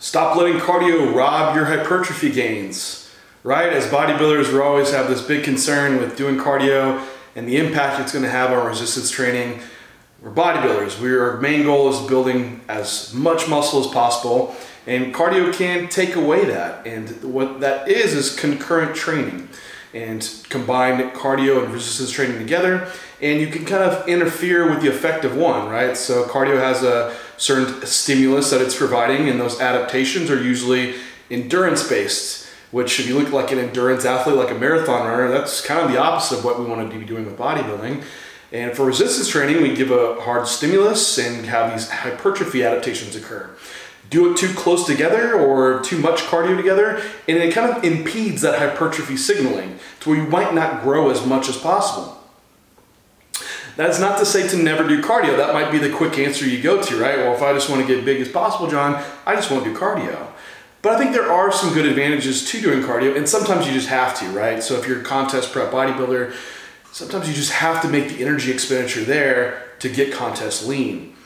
Stop letting cardio rob your hypertrophy gains, right? As bodybuilders, we always have this big concern with doing cardio and the impact it's going to have on resistance training. We're bodybuilders. Our main goal is building as much muscle as possible, and cardio can take away that. And what that is concurrent training, and combine cardio and resistance training together, and you can kind of interfere with the effect of one, right? So cardio has a certain stimulus that it's providing, and those adaptations are usually endurance-based, which if you look like an endurance athlete, like a marathon runner, that's kind of the opposite of what we want to be doing with bodybuilding. And for resistance training, we give a hard stimulus and have these hypertrophy adaptations occur. Do it too close together or too much cardio together, and it kind of impedes that hypertrophy signaling to where you might not grow as much as possible. That's not to say to never do cardio. That might be the quick answer you go to, right? Well, if I just want to get big as possible, John, I just want to do cardio. But I think there are some good advantages to doing cardio, and sometimes you just have to, right? So if you're a contest prep bodybuilder, sometimes you just have to make the energy expenditure there to get contest lean.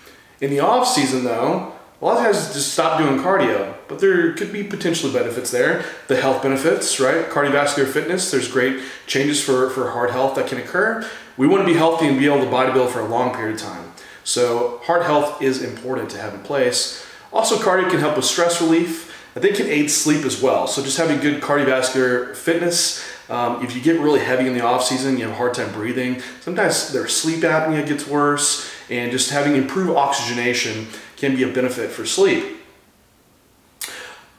In the off season though, a lot of guys just stop doing cardio, but there could be potentially benefits there. The health benefits, right? Cardiovascular fitness, there's great changes for heart health that can occur. We want to be healthy and be able to bodybuild for a long period of time. So heart health is important to have in place. Also, cardio can help with stress relief. I think it can aid sleep as well. So just having good cardiovascular fitness, if you get really heavy in the off season, you have a hard time breathing, sometimes their sleep apnea gets worse, and just having improved oxygenation can be a benefit for sleep.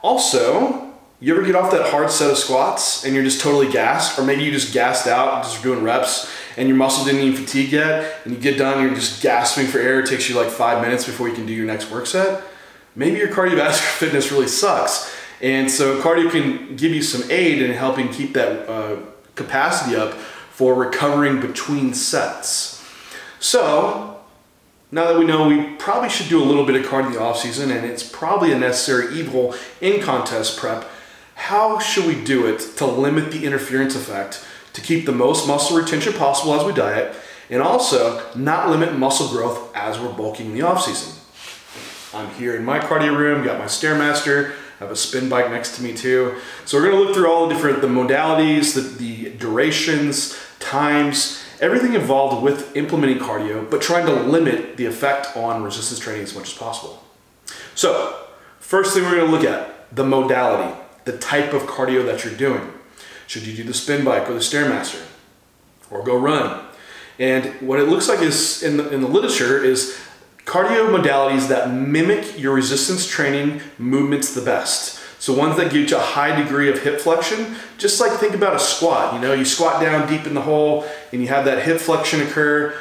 Also, you ever get off that hard set of squats and you're just totally gassed, or maybe you just gassed out just doing reps and your muscle didn't even fatigue yet, and you get done and you're just gasping for air, it takes you like 5 minutes before you can do your next work set? Maybe your cardiovascular fitness really sucks. And so cardio can give you some aid in helping keep that capacity up for recovering between sets. So, now that we know we probably should do a little bit of cardio in the off season, and it's probably a necessary evil in contest prep, how should we do it to limit the interference effect, to keep the most muscle retention possible as we diet, and also not limit muscle growth as we're bulking in the off season? I'm here in my cardio room, got my Stairmaster, I have a spin bike next to me too. So we're gonna look through all the different modalities, the durations, times, everything involved with implementing cardio, but trying to limit the effect on resistance training as much as possible. So, first thing we're going to look at, the modality, the type of cardio that you're doing. Should you do the spin bike or the Stairmaster, or go run? And what it looks like is in the literature is cardio modalities that mimic your resistance training movements the best. So ones that give you a high degree of hip flexion, just like think about a squat. You know, you squat down deep in the hole and you have that hip flexion occur.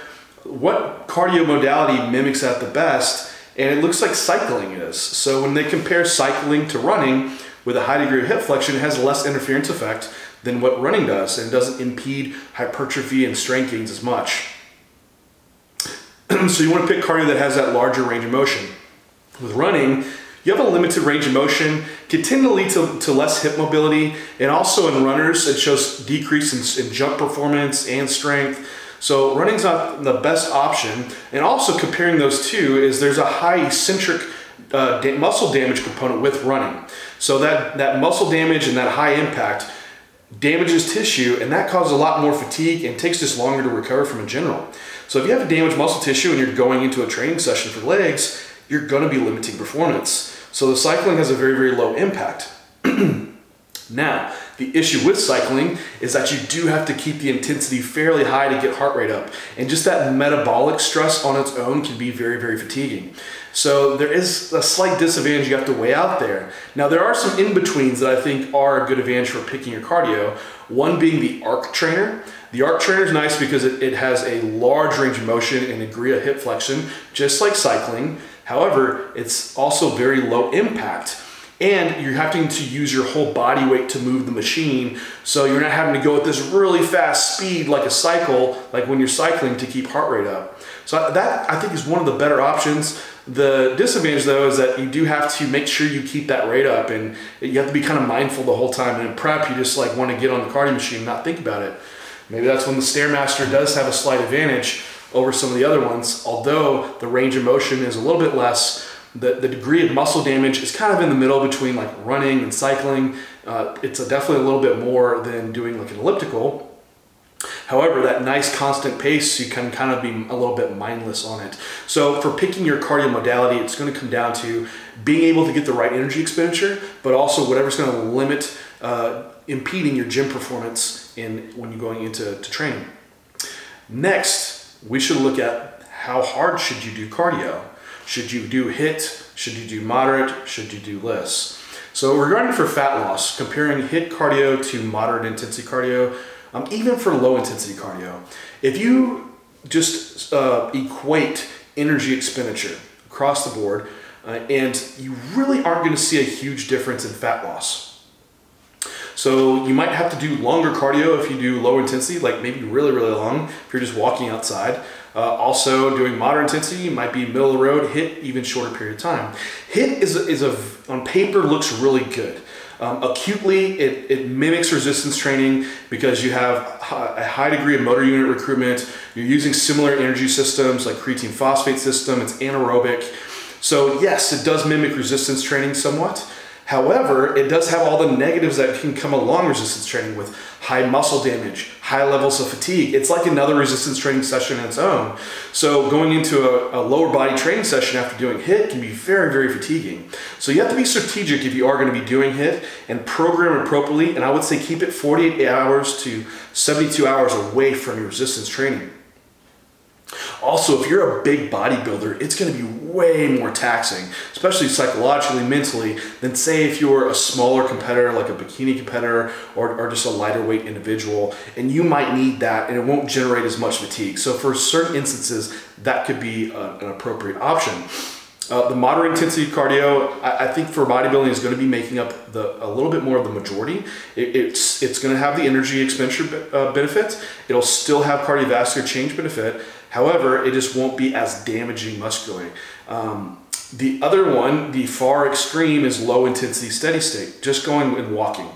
What cardio modality mimics that the best? And it looks like cycling is. So when they compare cycling to running with a high degree of hip flexion, it has less interference effect than what running does, and doesn't impede hypertrophy and strength gains as much. So you want to pick cardio that has that larger range of motion. With running, you have a limited range of motion, can tend to lead to less hip mobility, and also in runners, it shows decrease in jump performance and strength. So running's not the best option. And also comparing those two is there's a high eccentric muscle damage component with running. So that muscle damage and that high impact damages tissue, and that causes a lot more fatigue and takes just longer to recover from in general. So if you have a damaged muscle tissue and you're going into a training session for legs, you're going to be limiting performance. So the cycling has a very, very low impact. Now, the issue with cycling is that you do have to keep the intensity fairly high to get heart rate up. And just that metabolic stress on its own can be very, very fatiguing. So there is a slight disadvantage you have to weigh out there. Now, there are some in-betweens that I think are a good advantage for picking your cardio. One being the arc trainer. The arc trainer is nice because it has a large range of motion and a degree of hip flexion, just like cycling. However, it's also very low impact, and you're having to use your whole body weight to move the machine, so you're not having to go at this really fast speed like a cycle, like when you're cycling, to keep heart rate up. So that, I think, is one of the better options. The disadvantage, though, is that you do have to make sure you keep that rate up, and you have to be kind of mindful the whole time. And in prep, you just like want to get on the cardio machine and not think about it. Maybe that's when the Stairmaster does have a slight advantage over some of the other ones, although the range of motion is a little bit less. The degree of muscle damage is kind of in the middle between like running and cycling. It's definitely a little bit more than doing like an elliptical. However, that nice constant pace, you can kind of be a little bit mindless on it. So for picking your cardio modality, it's going to come down to being able to get the right energy expenditure, but also whatever's going to limit impeding your gym performance when you're going into training. Next, we should look at how hard should you do cardio. Should you do HIIT? Should you do moderate? Should you do LISS? So regarding for fat loss, comparing HIIT cardio to moderate intensity cardio, even for low intensity cardio, if you just equate energy expenditure across the board, and you really aren't going to see a huge difference in fat loss. So you might have to do longer cardio if you do low intensity, like maybe really, really long if you're just walking outside. Also doing moderate intensity, you might be middle of the road, HIIT even shorter period of time. HIIT on paper looks really good. Acutely, it mimics resistance training because you have a high degree of motor unit recruitment. You're using similar energy systems like creatine phosphate system. It's anaerobic. So yes, it does mimic resistance training somewhat. However, it does have all the negatives that can come along resistance training with high muscle damage, high levels of fatigue. It's like another resistance training session in its own. So going into a lower body training session after doing HIIT can be very, very fatiguing. So you have to be strategic if you are going to be doing HIIT and program appropriately. And I would say keep it 48 hours to 72 hours away from your resistance training. Also, if you're a big bodybuilder, it's going to be way more taxing, especially psychologically, mentally, than say if you're a smaller competitor, like a bikini competitor, or just a lighter weight individual, and you might need that, and it won't generate as much fatigue. So for certain instances, that could be an appropriate option. The moderate intensity cardio, I think for bodybuilding is going to be making up a little bit more of the majority. It's going to have the energy expenditure benefit. It'll still have cardiovascular change benefit. However, it just won't be as damaging muscularly. The other one, the far extreme, is low intensity steady state, just going and walking,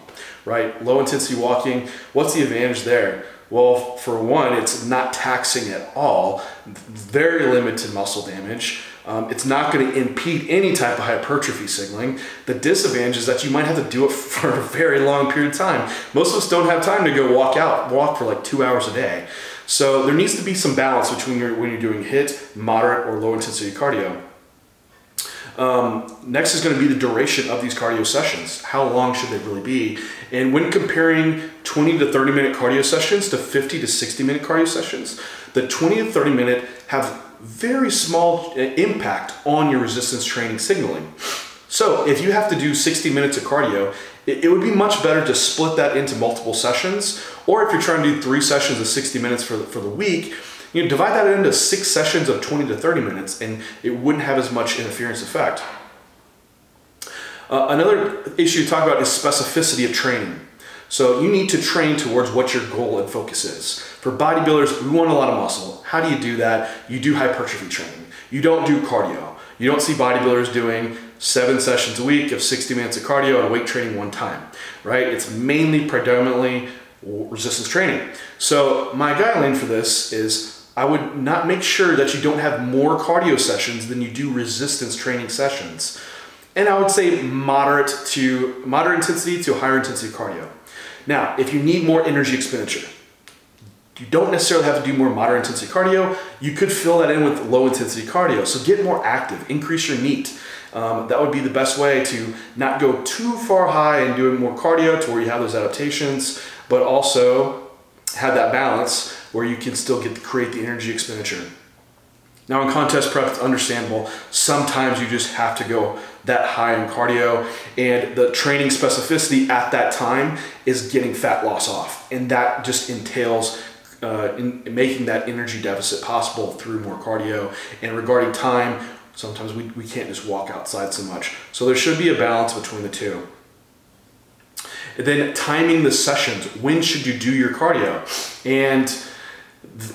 right? Low intensity walking, what's the advantage there? Well, for one, it's not taxing at all, very limited muscle damage. It's not going to impede any type of hypertrophy signaling. The disadvantage is that you might have to do it for a very long period of time. Most of us don't have time to go walk for like 2 hours a day. So there needs to be some balance between when you're doing HIIT, moderate, or low intensity cardio. Next is going to be the duration of these cardio sessions. How long should they really be? And when comparing 20 to 30 minute cardio sessions to 50 to 60 minute cardio sessions, the 20 to 30 minute have very small impact on your resistance training signaling. So if you have to do 60 minutes of cardio, it would be much better to split that into multiple sessions. Or if you're trying to do 3 sessions of 60 minutes for the week, you divide that into 6 sessions of 20 to 30 minutes, and it wouldn't have as much interference effect. Another issue to talk about is specificity of training. So you need to train towards what your goal and focus is. For bodybuilders, we want a lot of muscle. How do you do that? You do hypertrophy training. You don't do cardio. You don't see bodybuilders doing 7 sessions a week of 60 minutes of cardio and weight training one time, right? It's mainly predominantly resistance training. So my guideline for this is I would not make sure that you don't have more cardio sessions than you do resistance training sessions. And I would say moderate intensity to higher intensity cardio. Now, if you need more energy expenditure, you don't necessarily have to do more moderate intensity cardio. You could fill that in with low intensity cardio. So get more active, increase your NEAT. That would be the best way to not go too far high and doing more cardio to where you have those adaptations, but also have that balance where you can still create the energy expenditure. Now in contest prep, it's understandable. Sometimes you just have to go that high in cardio, and the training specificity at that time is getting fat loss off. And that just entails in making that energy deficit possible through more cardio. And regarding time, sometimes we can't just walk outside so much. So there should be a balance between the two. And then timing the sessions. When should you do your cardio? And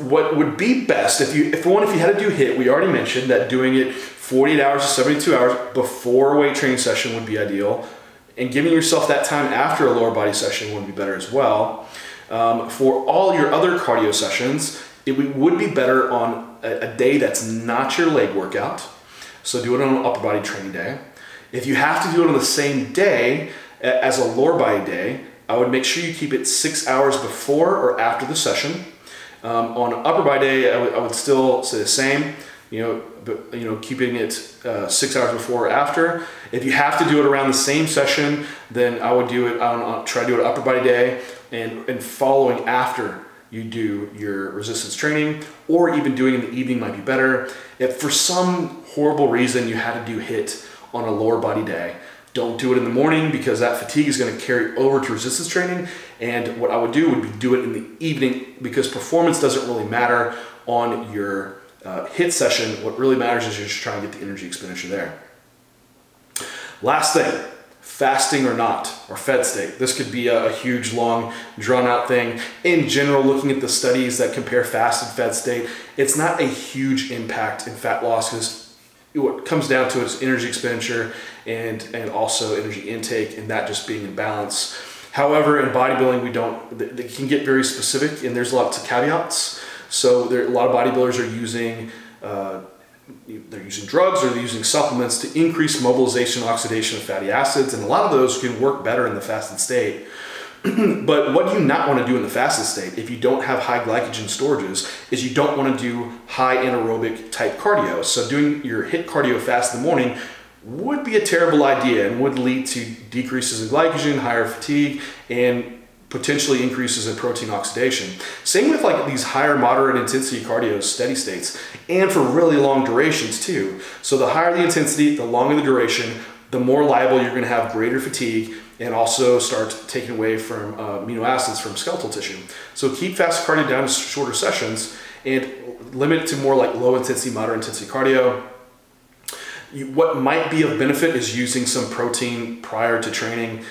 what would be best, if you had to do HIIT, we already mentioned that doing it 48 hours to 72 hours before a weight training session would be ideal. And giving yourself that time after a lower body session would be better as well. For all your other cardio sessions, it would be better on a day that's not your leg workout. So do it on an upper body training day. If you have to do it on the same day as a lower body day, I would make sure you keep it 6 hours before or after the session. On upper body day, I would still say the same, keeping it 6 hours before or after. If you have to do it around the same session, then I would do it try to do it upper body day and following after you do your resistance training, or even doing it in the evening might be better. If for some horrible reason you had to do HIIT on a lower body day, don't do it in the morning, because that fatigue is going to carry over to resistance training. And what I would do would be do it in the evening, because performance doesn't really matter on your HIIT session. What really matters is you're just trying to get the energy expenditure there. Last thing, fasting or not, or fed state. This could be a huge, long, drawn-out thing. In general, looking at the studies that compare fasted fed state, it's not a huge impact in fat loss, because what comes down to it is energy expenditure and also energy intake, and that just being in balance. However, in bodybuilding, they can get very specific, and there's lots of caveats. So a lot of bodybuilders are using they're using drugs, or they're using supplements to increase mobilization and oxidation of fatty acids, and a lot of those can work better in the fasted state. But what do you not want to do in the fasted state if you don't have high glycogen storages is you don't want to do high anaerobic type cardio. So doing your HIIT cardio fast in the morning would be a terrible idea and would lead to decreases in glycogen, higher fatigue, and potentially increases in protein oxidation. Same with like these higher moderate intensity cardio steady states, and for really long durations too. So the higher the intensity, the longer the duration, the more liable you're going to have greater fatigue, and also start taking away from amino acids from skeletal tissue. So keep fasted cardio down to shorter sessions and limit it to more like low intensity, moderate intensity cardio. What might be of benefit is using some protein prior to training.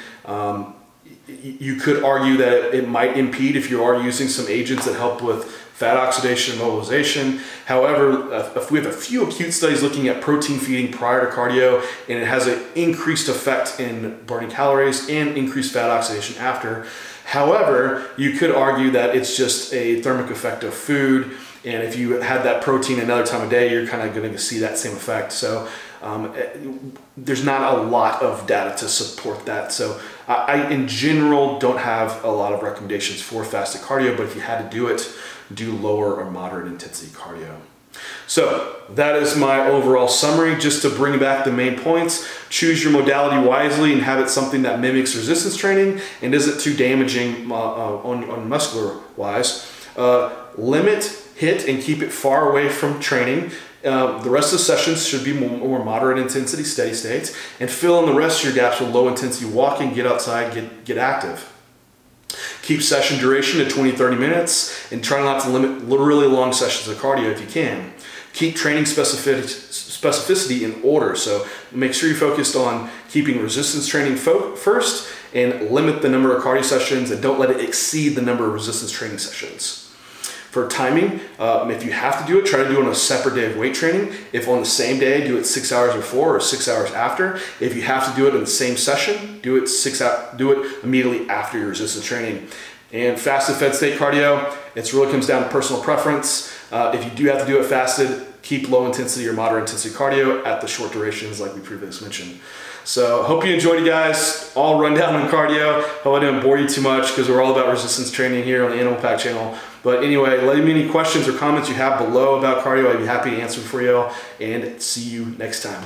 You could argue that it might impede if you are using some agents that help with fat oxidation and mobilization. However, if we have a few acute studies looking at protein feeding prior to cardio, and it has an increased effect in burning calories and increased fat oxidation after. However, you could argue that it's just a thermic effect of food, and if you had that protein another time of day, you're kind of going to see that same effect. So there's not a lot of data to support that. So I in general don't have a lot of recommendations for fasted cardio, but if you had to do it, do lower or moderate intensity cardio. So that is my overall summary. Just to bring back the main points: choose your modality wisely and have it something that mimics resistance training and isn't too damaging on muscular wise. Limit HIIT and keep it far away from training. The rest of the sessions should be more moderate intensity steady states, and fill in the rest of your gaps with low intensity walking, get outside, get active. Keep session duration to 20-30 minutes, and try not to limit really long sessions of cardio if you can. Keep training specificity in order, so make sure you're focused on keeping resistance training first, and limit the number of cardio sessions, and don't let it exceed the number of resistance training sessions. For timing, if you have to do it, try to do it on a separate day of weight training. If on the same day, do it 6 hours before or 6 hours after. If you have to do it in the same session, do it immediately after your resistance training. And fasted fed state cardio, it really comes down to personal preference. If you do have to do it fasted, keep low intensity or moderate intensity cardio at the short durations like we previously mentioned. So hope you enjoyed it, guys. All rundown on cardio. Hope I didn't bore you too much, because we're all about resistance training here on the Animal Pack channel. But anyway, let me know any questions or comments you have below about cardio. I'd be happy to answer for you, and see you next time.